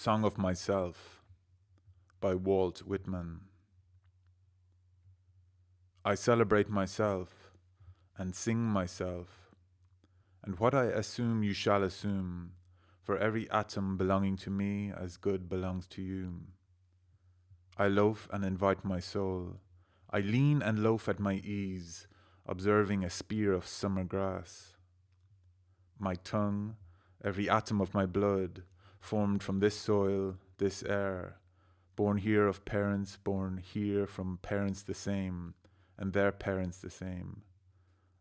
Song of Myself by Walt Whitman. I celebrate myself and sing myself, and what I assume you shall assume, for every atom belonging to me as good belongs to you. I loaf and invite my soul. I lean and loaf at my ease, observing a spear of summer grass. My tongue, every atom of my blood, formed from this soil, this air, born here of parents, born here from parents the same, and their parents the same.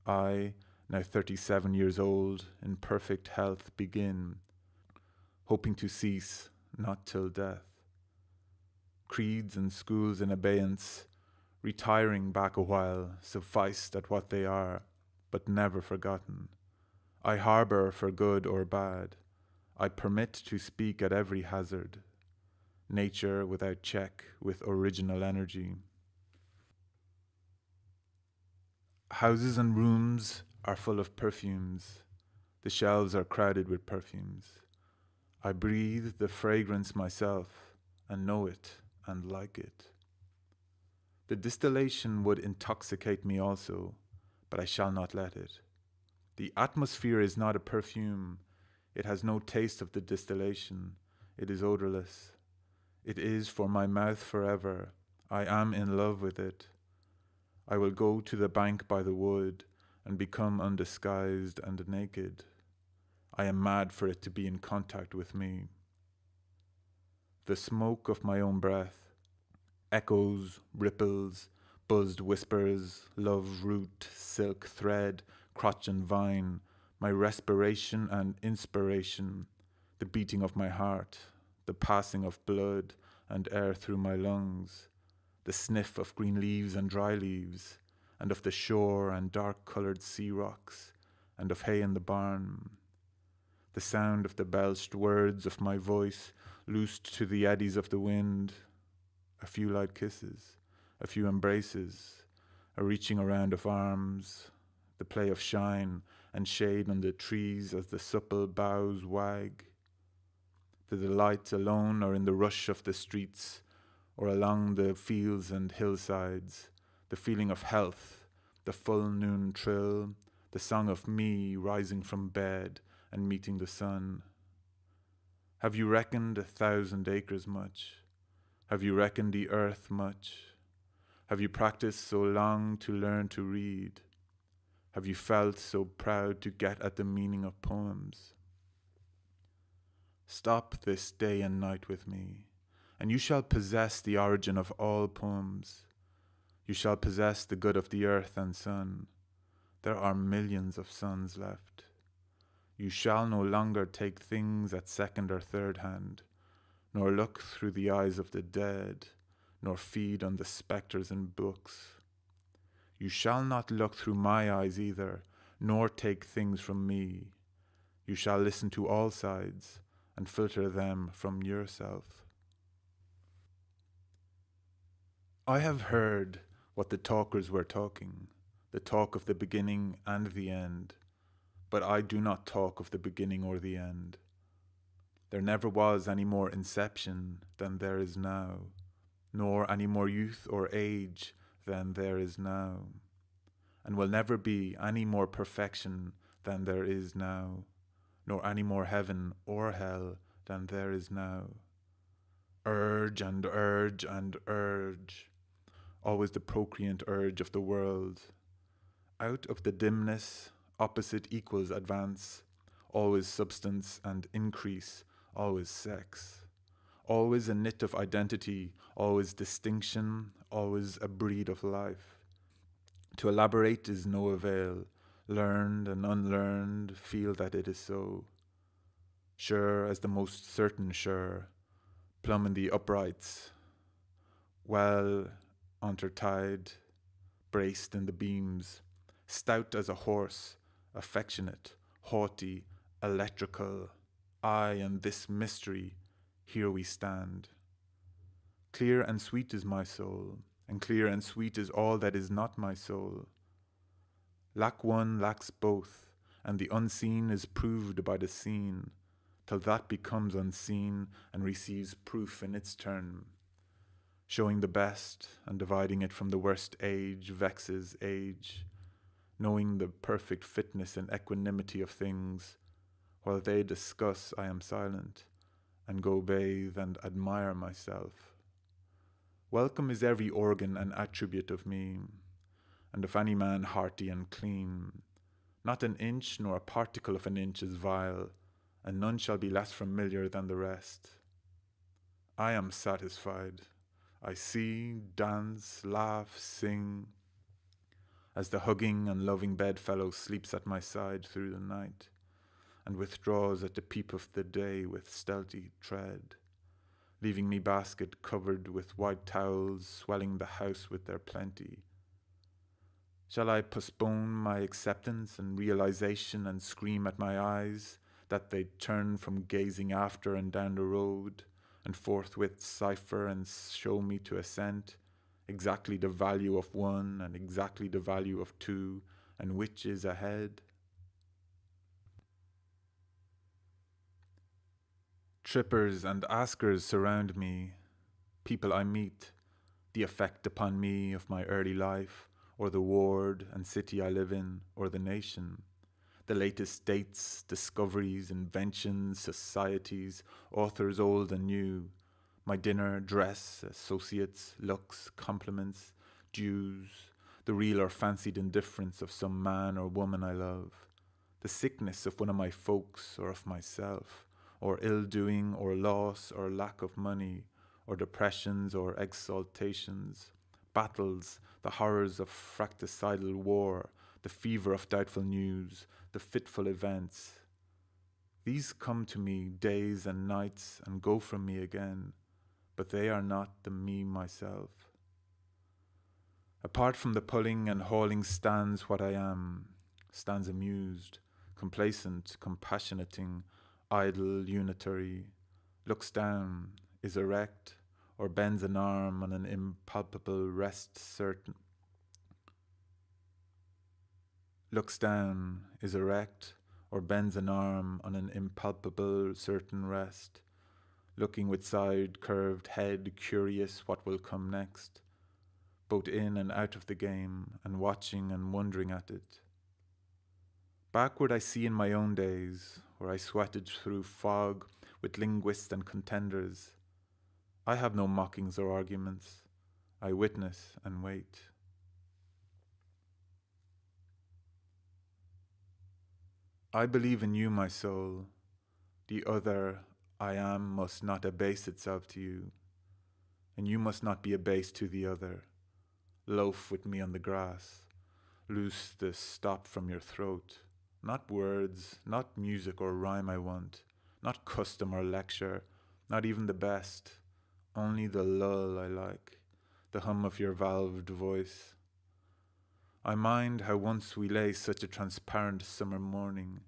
I, now 37 years old, in perfect health, begin, hoping to cease, not till death. Creeds and schools in abeyance, retiring back a while, sufficed at what they are, but never forgotten. I harbour for good or bad. I permit to speak at every hazard. Nature without check, with original energy. Houses and rooms are full of perfumes. The shelves are crowded with perfumes. I breathe the fragrance myself and know it and like it. The distillation would intoxicate me also, but I shall not let it. The atmosphere is not a perfume. It has no taste of the distillation. It is odorless. It is for my mouth forever. I am in love with it. I will go to the bank by the wood and become undisguised and naked. I am mad for it to be in contact with me. The smoke of my own breath, echoes, ripples, buzzed whispers, love root, silk thread, crotch and vine, my respiration and inspiration, the beating of my heart, the passing of blood and air through my lungs, the sniff of green leaves and dry leaves, and of the shore and dark-coloured sea rocks, and of hay in the barn, the sound of the belched words of my voice loosed to the eddies of the wind, a few light kisses, a few embraces, a reaching around of arms, the play of shine and shade on the trees as the supple boughs wag. The delights alone are in the rush of the streets or along the fields and hillsides, the feeling of health, the full noon trill, the song of me rising from bed and meeting the sun. Have you reckoned 1,000 acres much? Have you reckoned the earth much? Have you practiced so long to learn to read? Have you felt so proud to get at the meaning of poems? Stop this day and night with me, and you shall possess the origin of all poems. You shall possess the good of the earth and sun. There are millions of suns left. You shall no longer take things at second or third hand, nor look through the eyes of the dead, nor feed on the spectres in books. You shall not look through my eyes either, nor take things from me. You shall listen to all sides and filter them from yourself. I have heard what the talkers were talking, the talk of the beginning and the end, but I do not talk of the beginning or the end. There never was any more inception than there is now, nor any more youth or age than there is now, and will never be any more perfection than there is now, nor any more heaven or hell than there is now. Urge and urge and urge, always the procreant urge of the world. Out of the dimness, opposite equals advance, always substance and increase, always sex. Always a knit of identity, always distinction, always a breed of life. To elaborate is no avail. Learned and unlearned feel that it is so. Sure as the most certain sure, plumb in the uprights, well untertied, braced in the beams, stout as a horse, affectionate, haughty, electrical. I and this mystery, here we stand. Clear and sweet is my soul, and clear and sweet is all that is not my soul. Lack one lacks both, and the unseen is proved by the seen. till that becomes unseen and receives proof in its turn. Showing the best and dividing it from the worst age vexes age, knowing the perfect fitness and equanimity of things. While they discuss, I am silent, and go bathe and admire myself. Welcome is every organ and attribute of me, and if any man hearty and clean, not an inch nor a particle of an inch is vile, and none shall be less familiar than the rest. I am satisfied. I see, dance, laugh, sing, as the hugging and loving bedfellow sleeps at my side through the night, and withdraws at the peep of the day with stealthy tread, leaving me basket covered with white towels, swelling the house with their plenty. Shall I postpone my acceptance and realization and scream at my eyes that they turn from gazing after and down the road, and forthwith cipher and show me to assent exactly the value of one and exactly the value of two, and which is ahead? Trippers and askers surround me, people I meet, the effect upon me of my early life, or the ward and city I live in, or the nation, the latest dates, discoveries, inventions, societies, authors old and new, my dinner, dress, associates, looks, compliments, dues, the real or fancied indifference of some man or woman I love, the sickness of one of my folks or of myself, or ill-doing or loss or lack of money, or depressions or exaltations, battles, the horrors of fratricidal war, the fever of doubtful news, the fitful events. These come to me days and nights and go from me again, but they are not the me myself. Apart from the pulling and hauling stands what I am, stands amused, complacent, compassionating, idle, unitary, looks down, is erect, or bends an arm on an impalpable rest certain. Looks down, is erect, or bends an arm on an impalpable certain rest, looking with side curved head, curious what will come next, both in and out of the game, and watching and wondering at it. Backward I see in my own days, where I sweated through fog with linguists and contenders. I have no mockings or arguments. I witness and wait. I believe in you, my soul. The other I am must not abase itself to you, and you must not be abased to the other. Loaf with me on the grass. Loose the stop from your throat. Not words, not music or rhyme I want, not custom or lecture, not even the best, only the lull I like, the hum of your valved voice. I mind how once we lay such a transparent summer morning,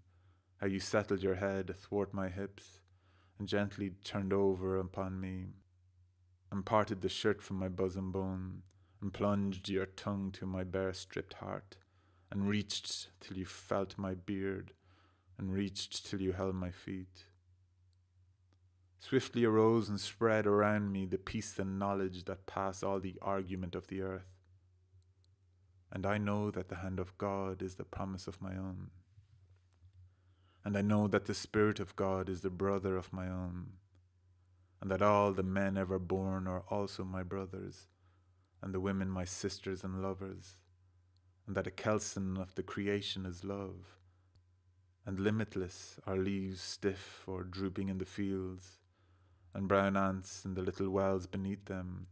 how you settled your head athwart my hips, and gently turned over upon me, and parted the shirt from my bosom bone, and plunged your tongue to my bare stripped heart, and reached till you felt my beard, and reached till you held my feet. Swiftly arose and spread around me the peace and knowledge that pass all the argument of the earth. And I know that the hand of God is the promise of my own. And I know that the Spirit of God is the brother of my own. And that all the men ever born are also my brothers, and the women my sisters and lovers. And that a kelson of the creation is love, and limitless are leaves stiff or drooping in the fields, and brown ants in the little wells beneath them,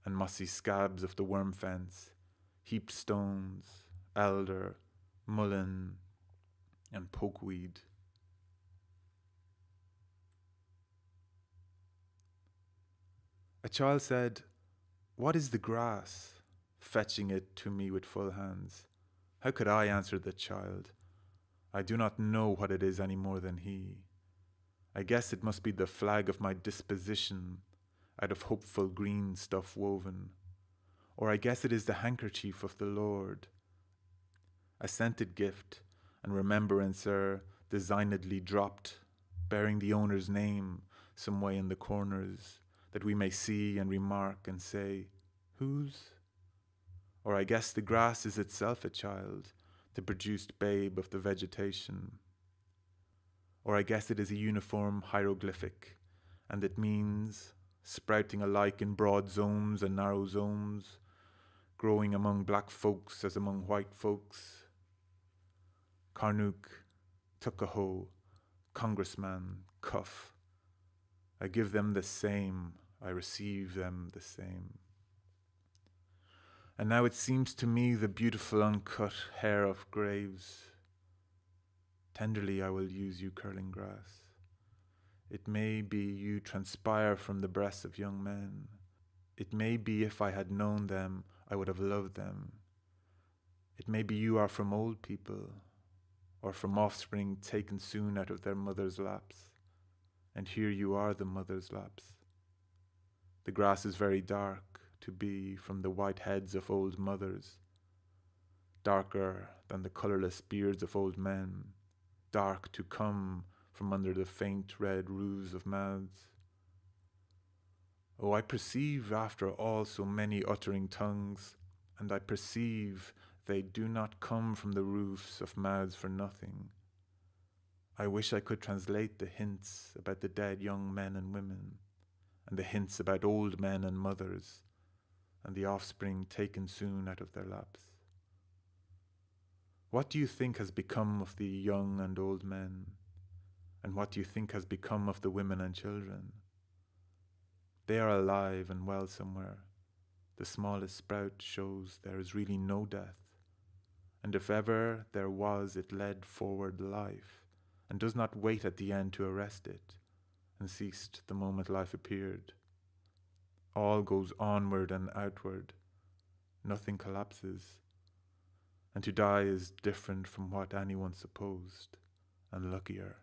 and mossy scabs of the worm fence, heaped stones, elder, mullein, and pokeweed. A child said, "What is the grass?" fetching it to me with full hands. How could I answer the child? I do not know what it is any more than he. I guess it must be the flag of my disposition, out of hopeful green stuff woven. Or I guess it is the handkerchief of the Lord, a scented gift and remembrancer designedly dropped bearing the owner's name some way in the corners, that we may see and remark and say, whose? Or I guess the grass is itself a child, the produced babe of the vegetation. Or I guess it is a uniform hieroglyphic, and it means sprouting alike in broad zones and narrow zones, growing among black folks as among white folks. Carnook, Tuckahoe, Congressman, Cuff. I give them the same, I receive them the same. And now it seems to me the beautiful uncut hair of graves. Tenderly I will use you, curling grass. It may be you transpire from the breasts of young men. It may be if I had known them, I would have loved them. It may be you are from old people, or from offspring taken soon out of their mother's laps. And here you are the mother's laps. The grass is very dark to be from the white heads of old mothers, darker than the colourless beards of old men, dark to come from under the faint red roofs of mouths. Oh, I perceive after all so many uttering tongues, and I perceive they do not come from the roofs of mouths for nothing. I wish I could translate the hints about the dead young men and women, and the hints about old men and mothers, and the offspring taken soon out of their laps. What do you think has become of the young and old men? And what do you think has become of the women and children? They are alive and well somewhere. The smallest sprout shows there is really no death. And if ever there was, it led forward life, and does not wait at the end to arrest it, and ceased the moment life appeared. All goes onward and outward. Nothing collapses. And to die is different from what anyone supposed, and luckier.